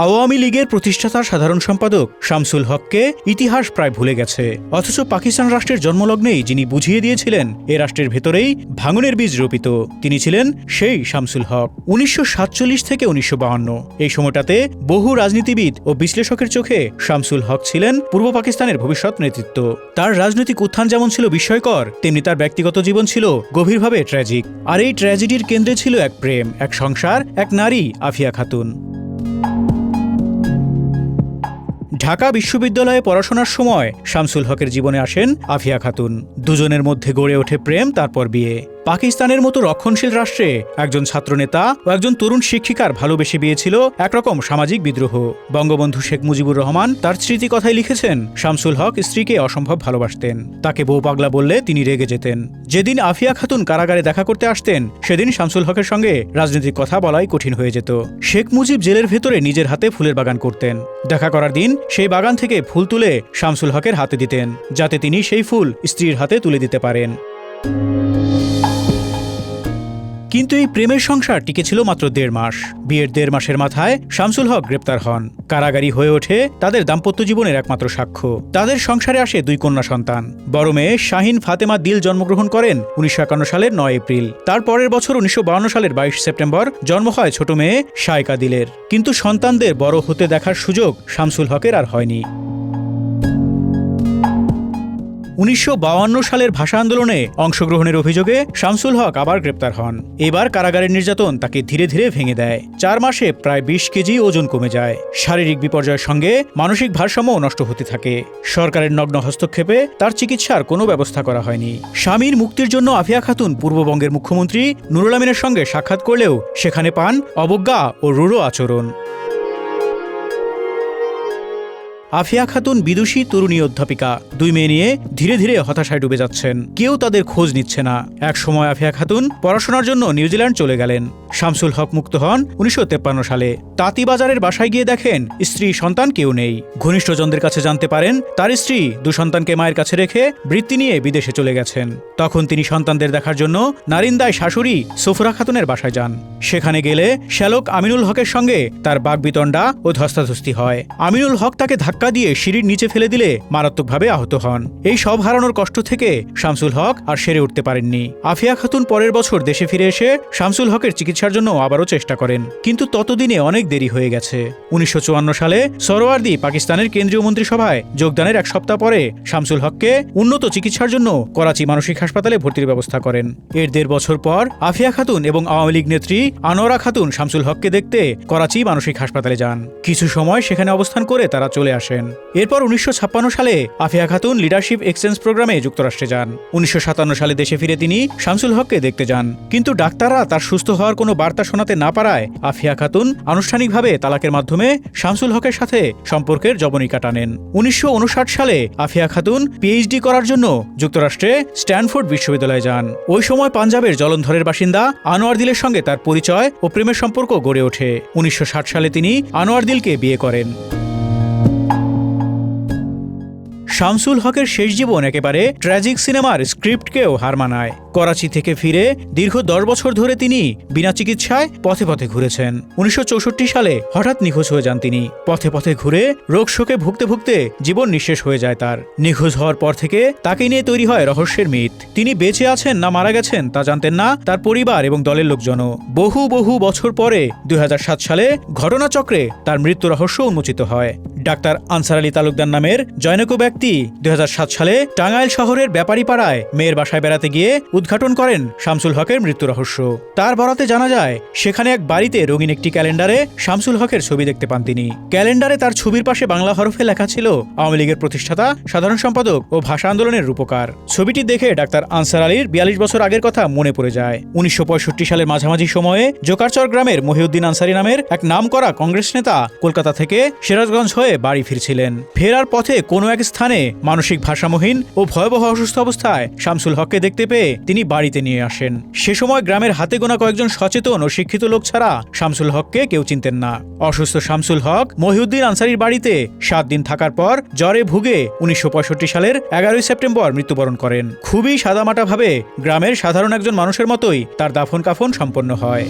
আওয়ামী লীগের প্রতিষ্ঠাতা সাধারণ সম্পাদক শামসুল হককে ইতিহাস প্রায় ভুলে গেছে, অথচ পাকিস্তান রাষ্ট্রের জন্মলগ্নেই যিনি বুঝিয়ে দিয়েছিলেন এ রাষ্ট্রের ভেতরেই ভাঙনের বীজ রোপিত, তিনি ছিলেন সেই শামসুল হক। ১৯৪৭ থেকে ১৯৫২ এই সময়টাতে বহু রাজনীতিবিদ ও বিশ্লেষকের চোখে শামসুল হক ছিলেন পূর্ব পাকিস্তানের ভবিষ্যৎ নেতৃত্ব। তার রাজনৈতিক উত্থান যেমন ছিল বিস্ময়কর, তেমনি তার ব্যক্তিগত জীবন ছিল গভীরভাবে ট্র্যাজিক। আর এই ট্র্যাজেডির কেন্দ্রে ছিল এক প্রেম, এক সংসার, এক নারী, আফিয়া খাতুন। ঢাকা বিশ্ববিদ্যালয়ে পড়াশোনার সময় শামসুল হকের জীবনে আসেন আফিয়া খাতুন। দুজনের মধ্যে গড়ে ওঠে প্রেম, তারপর বিয়ে। পাকিস্তানের মতো রক্ষণশীল রাষ্ট্রে একজন ছাত্রনেতা ও একজন তরুণ শিক্ষিকার ভালোবেসে বিয়ে ছিল একরকম সামাজিক বিদ্রোহ। বঙ্গবন্ধু শেখ মুজিবুর রহমান তার স্মৃতি কথায় লিখেছেন, শামসুল হক স্ত্রীকে অসম্ভব ভালোবাসতেন, তাকে বউ পাগলা বললে তিনি রেগে যেতেন। যেদিন আফিয়া খাতুন কারাগারে দেখা করতে আসতেন, সেদিন শামসুল হকের সঙ্গে রাজনৈতিক কথা বলাই কঠিন হয়ে যেত। শেখ মুজিব জেলের ভেতরে নিজের হাতে ফুলের বাগান করতেন। দেখা করার দিন সেই বাগান থেকে ফুল তুলে শামসুল হকের হাতে দিতেন, যাতে তিনি সেই ফুল স্ত্রীর হাতে তুলে দিতে পারেন। কিন্তু এই প্রেমের সংসার টিকে ছিল মাত্র ১.৫ মাস। বিয়ের ১.৫ মাসের মাথায় শামসুল হক গ্রেপ্তার হন। কারাগারি হয়ে ওঠে তাদের দাম্পত্য জীবনের একমাত্র সাক্ষ্য। তাদের সংসারে আসে ২ কন্যা সন্তান। বড় মেয়ে শাহিন ফাতেমা দিল জন্মগ্রহণ করেন ১৯৫১ সালের ৯ এপ্রিল। তার পরের বছর ১৯৫২ সালের ২২ সেপ্টেম্বর জন্ম হয় ছোট মেয়ে শায়কা দিলের। কিন্তু সন্তানদের বড় হতে দেখার সুযোগ শামসুল হকের আর হয়নি। ১৯৫২ সালের ভাষা আন্দোলনে অংশগ্রহণের অভিযোগে শামসুল হক আবার গ্রেপ্তার হন। এবার কারাগারের নির্যাতন তাকে ধীরে ধীরে ভেঙে দেয়। ৪ মাসে প্রায় ২০ কেজি ওজন কমে যায়। শারীরিক বিপর্যয়ের সঙ্গে মানসিক ভারসাম্য নষ্ট হতে থাকে। সরকারের নগ্ন হস্তক্ষেপে তার চিকিৎসার কোনো ব্যবস্থা করা হয়নি। স্বামীর মুক্তির জন্য আফিয়া খাতুন পূর্ববঙ্গের মুখ্যমন্ত্রী নুরুল আমিনের সঙ্গে সাক্ষাৎ করলেও সেখানে পান অবজ্ঞা ও রূঢ় আচরণ। আফিয়া খাতুন বিদুষী তরুণী অধ্যাপিকা। ২ মেয়ে নিয়ে ধীরে ধীরে হতাশায় ডুবে যাচ্ছেন। কেউ তাদের খোঁজ নিচ্ছে না। এক সময় আফিয়া খাতুন পড়াশোনার জন্য নিউজিল্যান্ড চলে গেলেন। শামসুল হক মুক্ত হন ১৯৫৩ সালে। তাঁতিবাজারের বাসায় গিয়ে দেখেন স্ত্রী সন্তান কেউ নেই। ঘনিষ্ঠজনদের কাছে জানতে পারেন তার স্ত্রী ২ সন্তানকে মায়ের কাছে রেখে বৃত্তি নিয়ে বিদেশে চলে গেছেন। তখন তিনি সন্তানদের দেখার জন্য নারিন্দায় শাশুড়ি সফুরা খাতুনের বাসায় যান। সেখানে গেলে শ্যালক আমিনুল হকের সঙ্গে তার বাগবিতণ্ডা ও ধস্তাধস্তি হয়। আমিনুল হক তাকে ধাক্কা দিয়ে সিঁড়ির নিচে ফেলে দিলে মারাত্মকভাবে আহত হন। এই সব হারানোর কষ্ট থেকে শামসুল হক আর সেরে উঠতে পারেননি। আফিয়া খাতুন পরের বছর দেশে ফিরে এসে শামসুল হকের চিকিৎসার জন্য আবারও চেষ্টা করেন, কিন্তু ততদিনে অনেক দেরি হয়ে গেছে। ১৯৫৪ সালে সরোয়ার্দী পাকিস্তানের কেন্দ্রীয় মন্ত্রিসভায় যোগদানের ১ সপ্তাহ পরে শামসুল হককে উন্নত চিকিৎসার জন্য করাচি মানসিক হাসপাতালে ভর্তির ব্যবস্থা করেন। এর ১.৫ বছর পর আফিয়া খাতুন এবং আওয়ামী লীগ নেত্রী আনোয়ারা খাতুন শামসুল হককে দেখতে করাচি মানসিক হাসপাতালে যান। কিছু সময় সেখানে অবস্থান করে তারা চলে আসেন। এরপর ১৯৫৬ সালে আফিয়া খাতুন লিডারশিপ এক্সচেঞ্জ প্রোগ্রামে যুক্তরাষ্ট্রে যান। ১৯৫৭ সালে দেশে ফিরে তিনি শামসুল হককে দেখতে যান, কিন্তু ডাক্তাররা তার সুস্থ হওয়ার কোনো বার্তা শোনাতে না পারায় আফিয়া খাতুন আনুষ্ঠানিকভাবে তালাকের মাধ্যমে শামসুল হকের সাথে সম্পর্কের জবনিকা টানেন। ১৯৫৯ সালে আফিয়া খাতুন পিএইচডি করার জন্য যুক্তরাষ্ট্রে স্ট্যানফোর্ড বিশ্ববিদ্যালয়ে যান। ওই সময় পাঞ্জাবের জলন্ধরের বাসিন্দা আনোয়ার দিলের সঙ্গে তার পরিচয় ও প্রেমের সম্পর্ক গড়ে ওঠে। ১৯৬০ সালে তিনি আনোয়ার দিলকে বিয়ে করেন। শামসুল হকের শেষ জীবন একেবারে ট্র্যাজিক সিনেমার স্ক্রিপ্টকেও হার মানায়। করাচি থেকে ফিরে দীর্ঘ ১০ বছর ধরে তিনি বিনা চিকিৎসায় পথে পথে ঘুরেছেন। ১৯৬৪ সালে হঠাৎ নিখোঁজ হয়ে যান তিনি। পথে পথে ঘুরে রোগ শোকে ভুগতে ভুগতে জীবন নিঃশেষ হয়ে যায় তার। নিখোঁজ হওয়ার পর থেকে তাকে নিয়ে তৈরি হয় রহস্যের মিথ। তিনি বেঁচে আছেন না মারা গেছেন তা জানতেন না তার পরিবার এবং দলের লোকজনও। বহু বহু বছর পরে ২০০৭ সালে ঘটনাচক্রে তার মৃত্যু রহস্য উন্মোচিত হয়। ডাক্তার আনসার আলী তালুকদার নামের জনৈক ব্যক্তি ২০০৭ সালে টাঙ্গাইল শহরের ব্যাপারীপাড়ায় মেয়ের বাসায় বেড়াতে গিয়ে উদ্ঘাটন করেন শামসুল হকের মৃত্যু রহস্য। তার বরাতে জানা যায় সেখানে এক বাড়িতে রঙিন একটি ক্যালেন্ডারে শামসুল হকের ছবি দেখতে পান তিনি। ক্যালেন্ডারে তার ছবির পাশে বাংলা হরফে লেখা ছিল আওয়ামী লীগের প্রতিষ্ঠাতা, সাধারণ সম্পাদক ও ভাষা আন্দোলনের রূপকার। ছবিটি দেখে ডাক্তার আনসার আলীর ৪২ বছর আগের কথা মনে পড়ে যায়। ১৯৬৫ সালের মাঝামাঝি সময়ে জোকারচর গ্রামের মহিউদ্দিন আনসারী নামের এক নামকরা কংগ্রেস নেতা কলকাতা থেকে সিরাজগঞ্জ হয়ে বাড়ি ফিরছিলেন। ফেরার পথে কোনো এক স্থানে মানসিক ভারসাম্যহীন ও ভয়াবহ অসুস্থ অবস্থায় শামসুল হককে দেখতে পেয়ে তিনি বাড়িতে নিয়ে আসেন। সে সময় গ্রামের হাতে গোনা কয়েকজন সচেতন ও শিক্ষিত লোক ছাড়া শামসুল হককে কেউ চিনতেন না। অসুস্থ শামসুল হক মহিউদ্দিন আনসারীর বাড়িতে ৭ দিন থাকার পর জ্বরে ভুগে ১৯৬৫ সালের ১১ সেপ্টেম্বর মৃত্যুবরণ করেন। খুবই সাদামাটাভাবে গ্রামের সাধারণ একজন মানুষের মতোই তার দাফন কাফন সম্পন্ন হয়।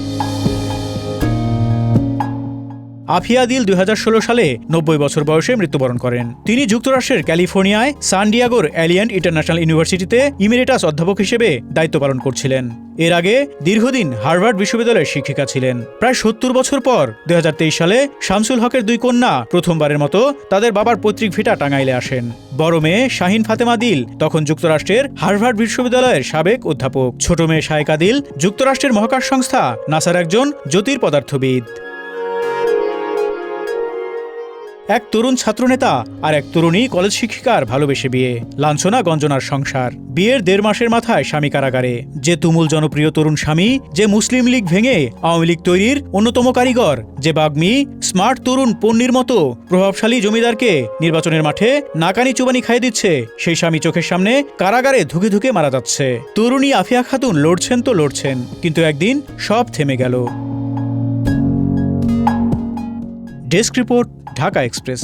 আফিয়া দিল 2016 সালে 90 বছর বয়সে মৃত্যুবরণ করেন। তিনি যুক্তরাষ্ট্রের ক্যালিফোর্নিয়ায় সান ডিয়েগোর অ্যালিয়েন্ট ইন্টারন্যাশনাল ইউনিভার্সিটিতে ইমেরিটাস অধ্যাপক হিসেবে দায়িত্ব পালন করছিলেন। এর আগে দীর্ঘদিন হার্ভার্ড বিশ্ববিদ্যালয়ের শিক্ষিকা ছিলেন। প্রায় 70 বছর পর 2023 সালে শামসুল হকের দুই কন্যা প্রথমবারের মতো তাদের বাবার পৈতৃক ভিটা টাঙ্গাইলে আসেন। বড় মেয়ে শাহিন ফাতেমা দিল তখন যুক্তরাষ্ট্রের হার্ভার্ড বিশ্ববিদ্যালয়ের সাবেক অধ্যাপক। ছোট মেয়ে শায়েকা দিল যুক্তরাষ্ট্রের মহাকাশ সংস্থা নাসার একজন জ্যোতির্পদার্থবিদ। এক তরুণ ছাত্রনেতা আর এক তরুণী কলেজ শিক্ষিকার ভালোবেসে বিয়ে, লাঞ্ছনা গঞ্জনার সংসার। বিয়ের 1.5 মাসের মাথায় স্বামী কারাগারে। যে তুমুল জনপ্রিয় তরুণ স্বামী, যে মুসলিম লীগ ভেঙে আওয়ামী লীগ তৈরির অন্যতম কারিগর, যে বাগ্মী স্মার্ট তরুণ পন্নীর মতো প্রভাবশালী জমিদারকে নির্বাচনের মাঠে নাকানি চুবানি খাইয়ে দিচ্ছে, সেই স্বামী চোখের সামনে কারাগারে ধুকে ধুকে মারা যাচ্ছে। তরুণী আফিয়া খাতুন লড়ছেন তো লড়ছেন, কিন্তু একদিন সব থেমে গেল। Desk report, Dhaka express.